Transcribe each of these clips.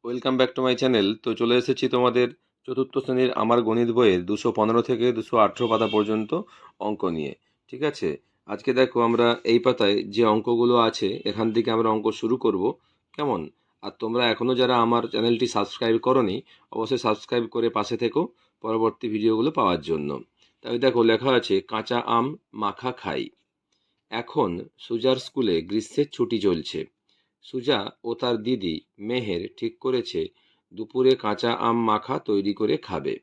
Welcome back to my channel. তো চলে এসেছি তোমাদের চতুর্থ শ্রেণীর আমার গণিত বইয়ের 215 থেকে 218 পাতা পর্যন্ত অঙ্ক নিয়ে। ঠিক আছে, আজকে দেখো আমরা এই পাতায় যে অঙ্কগুলো আছে এখান থেকে আমরা অঙ্ক শুরু করব। কেমন? আর তোমরা এখনও যারা আমার চ্যানেলটি সাবস্ক্রাইব করোনি, অবশ্যই সাবস্ক্রাইব করে পাশে থেকো পরবর্তী ভিডিওগুলো পাওয়ার জন্য। তাই দেখো লেখা আছে, কাঁচা আম মাখা খাই। এখন সুজার স্কুলে গ্রীষ্মের ছুটি চলছে। সুজা ও তার দিদি মেহের ঠিক করেছে দুপুরে কাঁচা আম মাখা তৈরি করে খাবে।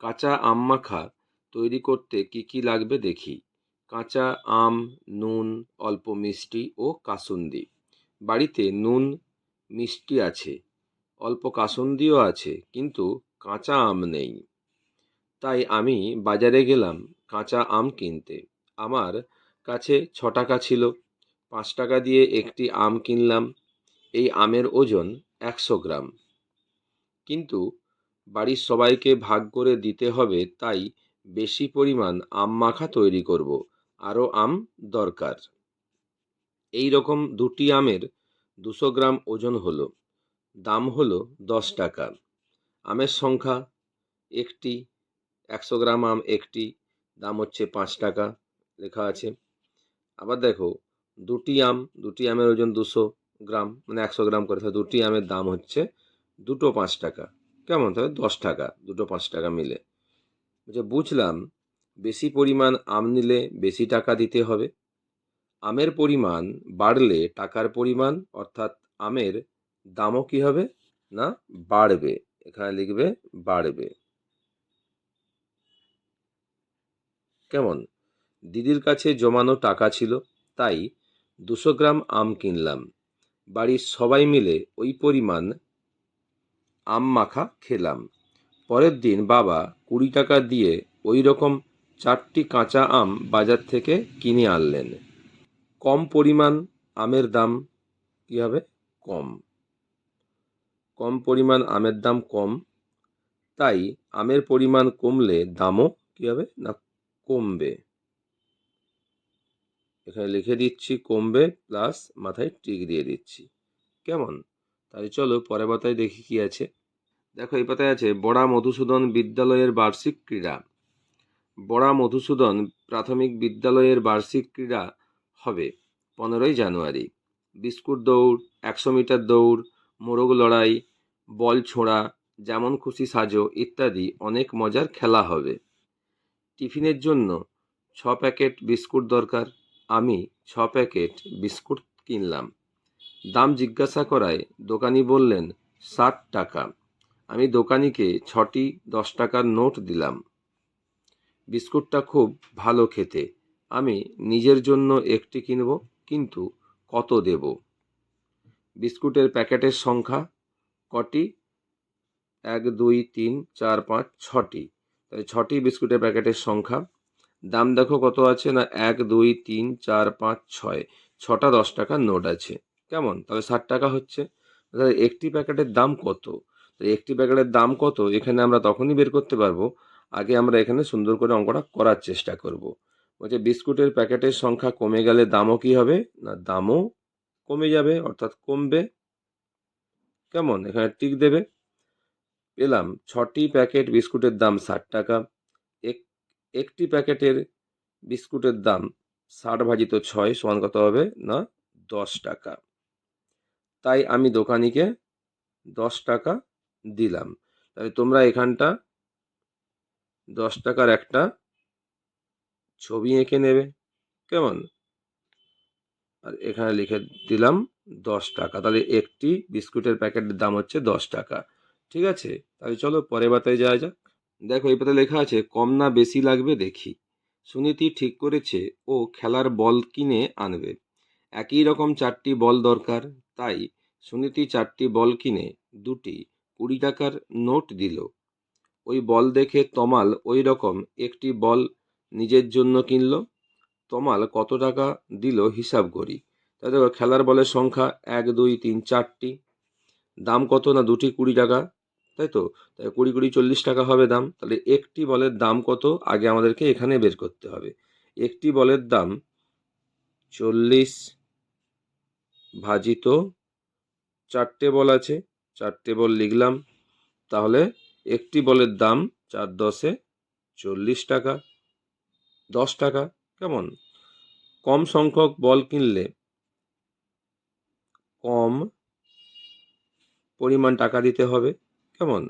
কাঁচা আম মাখা তৈরি করতে কি কি লাগবে দেখি। কাঁচা আম, নুন, অল্প মিষ্টি ও কাসুন্দি। বাড়িতে নুন মিষ্টি আছে, অল্প কাসুন্দিও আছে, কিন্তু কাঁচা আম নেই। তাই আমি বাজারে গেলাম কাঁচা আম কিনতে। আমার কাছে 6 টাকা ছিল। 5 টাকা দিয়ে একটি আম কিনলাম। এই আমের ওজন 100 গ্রাম। কিন্তু বাড়ির সবাইকে ভাগ করে দিতে হবে, তাই বেশি পরিমাণ আম মাখা তৈরি করব। আরও আম দরকার। এই রকম 2টি আমের 200 গ্রাম ওজন হলো। দাম হলো 10 টাকা। আমের সংখ্যা একটি, 100 গ্রাম আম একটি, দাম হচ্ছে 5 টাকা লেখা আছে। আবার দেখো, দুটি আমের ওজন 200 গ্রাম, মানে 100 গ্রাম করে, তাহলে 2টি আমের দাম হচ্ছে দুটো 5 টাকা। কেমন? তাহলে 10 টাকা, দুটো 5 টাকা মিলে। বুঝলাম, বেশি পরিমাণ আম নিলে বেশি টাকা দিতে হবে। আমের পরিমাণ বাড়লে টাকার পরিমাণ, অর্থাৎ আমের দামও কি হবে না, বাড়বে। এখানে লিখবে বাড়বে। কেমন? দিদির কাছে জমানো টাকা ছিল, তাই 200 গ্রাম আম কিনলাম। বাড়ির সবাই মিলে ওই পরিমাণ আম মাখা খেলাম। পরের দিন বাবা 20 টাকা দিয়ে ওই রকম 4টি কাঁচা আম বাজার থেকে কিনে আনলেন। কম পরিমাণ আমের দাম কি হবে? কম। কম পরিমাণ আমের দাম কম, তাই আমের পরিমাণ কমলে দামও কি হবে না, কমবে। এখানে লিখে দিচ্ছি কমবে, প্লাস মাথায় টিক দিয়ে দিচ্ছি। কেমন? তাই চলো পরের পাতায় দেখি কি আছে। দেখো, এই পাতায় আছে বড়া মধুসূদন বিদ্যালয়ের বার্ষিক ক্রীড়া। বড়া মধুসূদন প্রাথমিক বিদ্যালয়ের বার্ষিক ক্রীড়া হবে 15ই জানুয়ারি। বিস্কুট দৌড়, 100 মিটার দৌড়, মোরগ লড়াই, বল ছোঁড়া, যেমন খুশি সাজো ইত্যাদি অনেক মজার খেলা হবে। টিফিনের জন্য 6 প্যাকেট বিস্কুট দরকার। আমি 6 প্যাকেট বিস্কুট কিনলাম। দাম জিজ্ঞাসা করায় দোকানি বললেন 60 টাকা। আমি দোকানিকে 6টি 10 টাকার নোট দিলাম। বিস্কুটটা খুব ভালো খেতে। আমি নিজের জন্য একটি কিনব, কিন্তু কত দেব? বিস্কুটের প্যাকেটের সংখ্যা কটি? 1 2 3 4 5 6টি। তাই 6টি বিস্কুটের প্যাকেটের সংখ্যা। দাম দেখো কত আছে না, 1 2 3 4 5 6, 6টা 10 টাকার নোট আছে। কেমন? তাহলে 60 টাকা হচ্ছে। তাহলে একটি প্যাকেটের দাম কত? তো একটি প্যাকেটের দাম কত এখানে আমরা তখনই বের করতে পারবো, আগে আমরা এখানে সুন্দর করে অঙ্কটা করার চেষ্টা করব। বিস্কুটের প্যাকেটের সংখ্যা কমে গেলে দামও কি হবে না, দামও কমে যাবে, অর্থাৎ কমবে। কেমন? এখানে টিক দেবে। পেলাম 6টি প্যাকেট বিস্কুটের দাম 60 টাকা। একটি প্যাকেটের বিস্কুটের দাম 60 × 6 = কত হবে না, 10 টাকা। তাই আমি দোকানিকে 10 টাকা দিলাম। তাহলে তোমরা এখানটা 10 টাকার একটা ছবি এঁকে নেবে। কেমন? আর এখানে লিখে দিলাম 10 টাকা। তাহলে একটি বিস্কুটের প্যাকেটের দাম হচ্ছে 10 টাকা। ঠিক আছে, তাহলে চলো পরের পাতায় যাওয়া যাক। দেখো, এই পাতায় লেখা আছে কম না বেশি লাগবে দেখি। সুনীতি ঠিক করেছে ও খেলার বল কিনে আনবে। একই রকম 4টি বল দরকার, তাই সুনীতি 4টি বল কিনে 2টি 20 টাকার নোট দিল। ওই বল দেখে তমাল ওই রকম একটি বল নিজের জন্য কিনল। তমাল কত টাকা দিল হিসাব করি। তাই দেখো, খেলার বলের সংখ্যা 1 2 3 4টি। দাম কত না, 2টি 20 টাকা, তাই তো? তাই 20 20 40 টাকা হবে দাম। তাহলে একটি বলের দাম কত আগে আমাদেরকে এখানে বের করতে হবে। একটি বলের দাম 40 ভাজিত 4টে বল আছে, 4টে বল লিখলাম। তাহলে একটি বলের দাম 4 10 40 টাকা, 10 টাকা। কেমন? কম সংখ্যক বল কিনলে কম পরিমাণ টাকা দিতে হবে। কেমন?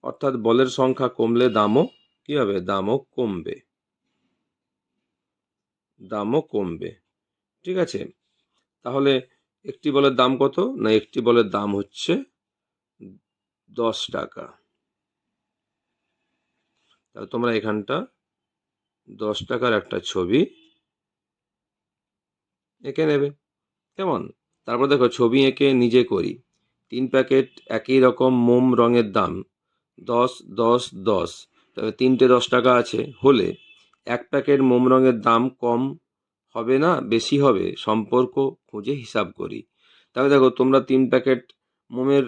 অর্থাৎ বলের সংখ্যা কমলে দামও কি হবে? দামও কমবে, দামও কমবে। ঠিক আছে? তাহলে একটি বলের দাম কত? না, একটি বলের দাম হচ্ছে 10 টাকা। তাহলে তোমরা এখানটা 10 টাকার একটা ছবি এঁকে নেবে। কেমন? তারপর দেখো ছবি এঁকে নিজে করি। 3 প্যাকেট একই রকম মোম রঙের দাম 10 10 10। তবে 3টে 10 টাকা আছে হলে 1 প্যাকেট মোম রঙের দাম কম হবে না বেশি হবে? সম্পর্ক খুঁজে হিসাব করি। তাহলে দেখো তোমরা 3 প্যাকেট মোমের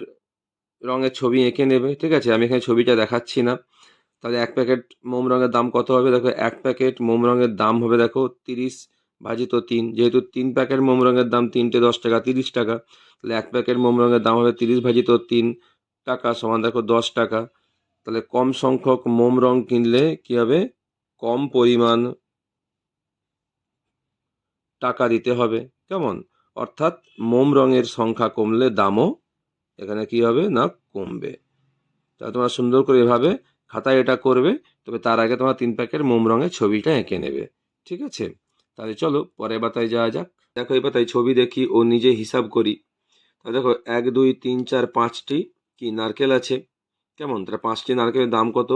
রঙের ছবি এঁকে নেবে। ঠিক আছে? আমি এখানে ছবিটা দেখাচ্ছি না। তাহলে 1 প্যাকেট মোম রঙের দাম কত হবে? দেখো 1 প্যাকেট মোম রঙের দাম হবে দেখো 30 ভাজিত 3। যেহেতু 3 প্যাকেট মোম রঙের দাম 3টে 10 টাকা, 30 টাকা। তাহলে 1 প্যাকেট মোম রঙের দাম হবে 30 ভাজিত 3 টাকা সমান দেখো 10 টাকা। তাহলে কম সংখ্যক মোম রং কিনলে কি হবে? কম পরিমাণ টাকা দিতে হবে। কেমন? অর্থাৎ মোম রঙের সংখ্যা কমলে দামও এখানে কি হবে? না, কমবে। তাহলে তোমরা সুন্দর করে এভাবে খাতায় এটা করবে। তবে তার আগে তোমরা 3 প্যাকেট মোম রঙের ছবিটা এঁকে নেবে। ঠিক আছে? তাহলে চলো পরের পাতায় যাওয়া যাক। দেখো এই পাতায় ছবি দেখি ও নিজে হিসাব করি। তাহলে দেখো 1 2 3 4 5টি কি নারকেল আছে। কেমন? তাহলে 5টি নারকেলের দাম কত?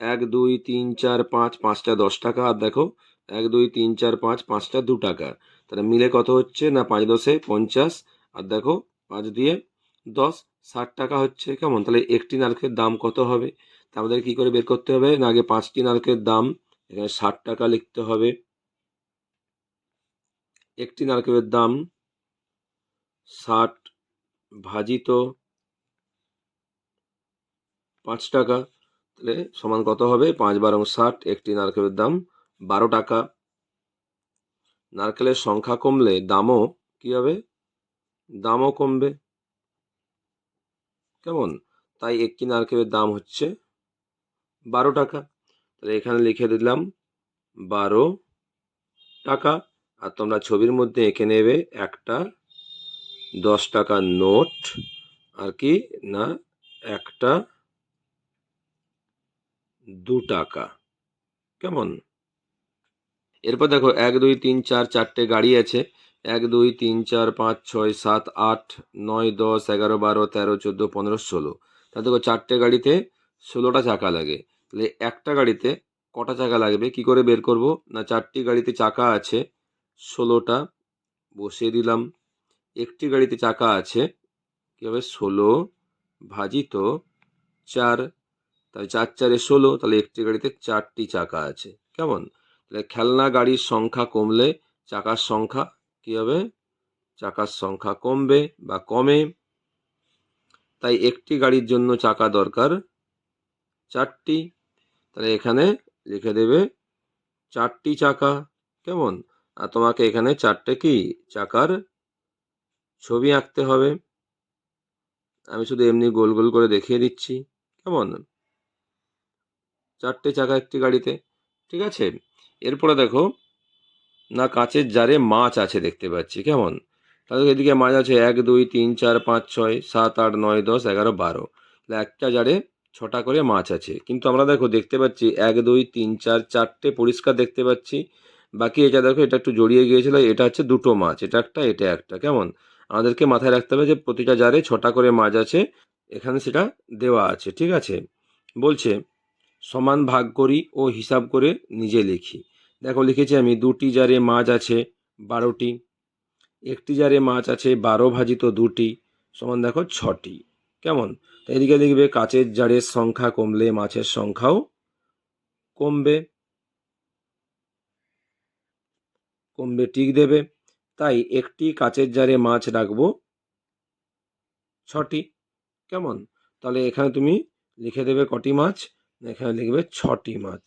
1 2 3 4 5, 5টা 10 টাকা। আর দেখো 1 2 3 4 5, 5টা 2 টাকা। তাহলে মিলে কত হচ্ছে? না 5 10 50। আর দেখো 5 দিয়ে 10 60 টাকা হচ্ছে। কেমন? তাহলে একটি নারকেলের দাম কত হবে? তা আমাদের কি করে বের করতে হবে? না আগে 5টি নারকেলের দাম এখানে 60 টাকা লিখতে হবে। একটি নারকেলের দাম 60 ভাজিত 5 টাকা। তাহলে সমান কত হবে? 5 বারং 60। একটি নারকেলের দাম 12 টাকা। নারকেলের সংখ্যা কমলে দামও কি হবে? দামও কমবে। কেমন? তাই একটি নারকেলের দাম হচ্ছে 12 টাকা। তাহলে এখানে লিখে দিলাম 12 টাকা। আর তোমরা ছবির মধ্যে এঁকে নেবে একটা 10 টাকার নোট। আর কি না একটা 2 টাকা। কেমন? এরপর দেখো 1 2 3 4 4টে গাড়ি আছে। 1 2 3 4 5 6 7 8 9 10 11 12 13 14 15 16। তা দেখো 4টে গাড়িতে 16টা চাকা লাগে। তাহলে একটা গাড়িতে কটা চাকা লাগবে কি করে বের করব? না 4টি গাড়িতে চাকা আছে 16টা, বসিয়ে দিলাম। একটি গাড়িতে চাকা আছে কি হবে? 16 ভাজিত 4। তাহলে 4 4 16। তাহলে একটি গাড়িতে 4টি চাকা আছে। কেমন? তাহলে খেলনা গাড়ির সংখ্যা কমলে চাকার সংখ্যা কি হবে? চাকার সংখ্যা কমবে বা কমে। তাই একটি গাড়ির জন্য চাকা দরকার 4টি। তাহলে এখানে লিখে দেবে 4টি চাকা। কেমন? আর তোমাকে এখানে 4টে কি চাকার ছবি আঁকতে হবে। আমি শুধু এমনি গোল গোল করে দেখিয়ে দিচ্ছি। কেমন? 4টে চাকা একটি গাড়িতে। ঠিক আছে? এরপরে দেখো না কাঁচের জারে মাছ আছে দেখতে পাচ্ছি। কেমন? তাহলে এদিকে মাছ আছে 1 2 3 4 5 6 7 8 9 10 11 12। তাহলে একটা জারে 6টা করে মাছ আছে। কিন্তু আমরা দেখো দেখতে পাচ্ছি 1 2 3 4 4টে পরিষ্কার দেখতে পাচ্ছি। বাকি এটা দেখো এটা একটু জড়িয়ে গিয়েছিল। এটা হচ্ছে দুটো মাছ, এটা একটা এটা একটা। কেমন? আমাদেরকে মাথায় রাখতে হবে যে প্রতিটা জারে 6টা করে মাছ আছে। এখানে সেটা দেওয়া আছে। ঠিক আছে? বলছে সমান ভাগ করি ও হিসাব করে নিজে লিখি। দেখো লিখেছি আমি 2টি জারে মাছ আছে 12টি। একটি জারে মাছ আছে 12 ভাজিত 2টি সমান দেখো 6টি। কেমন? তো এদিকে লিখবে কাচের জারের সংখ্যা কমলে মাছের সংখ্যাও কমবে। কমবে টিক দেবে। তাই একটি কাচের জারে মাছ রাখবো 6টি। কেমন? তাহলে এখানে তুমি লিখে দেবে কটি মাছ? এখানে লিখবে 6টি মাছ।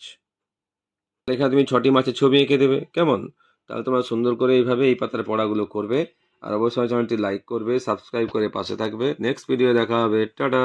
এখানে তুমি 6টি মাছের ছবি এঁকে দেবে। কেমন? তাহলে তোমরা সুন্দর করে এইভাবে এই পাতার পড়াগুলো করবে। আর অবশ্যই চ্যানেলটি লাইক করবে, সাবস্ক্রাইব করে পাশে থাকবে। নেক্সট ভিডিও দেখা হবে। টাটা।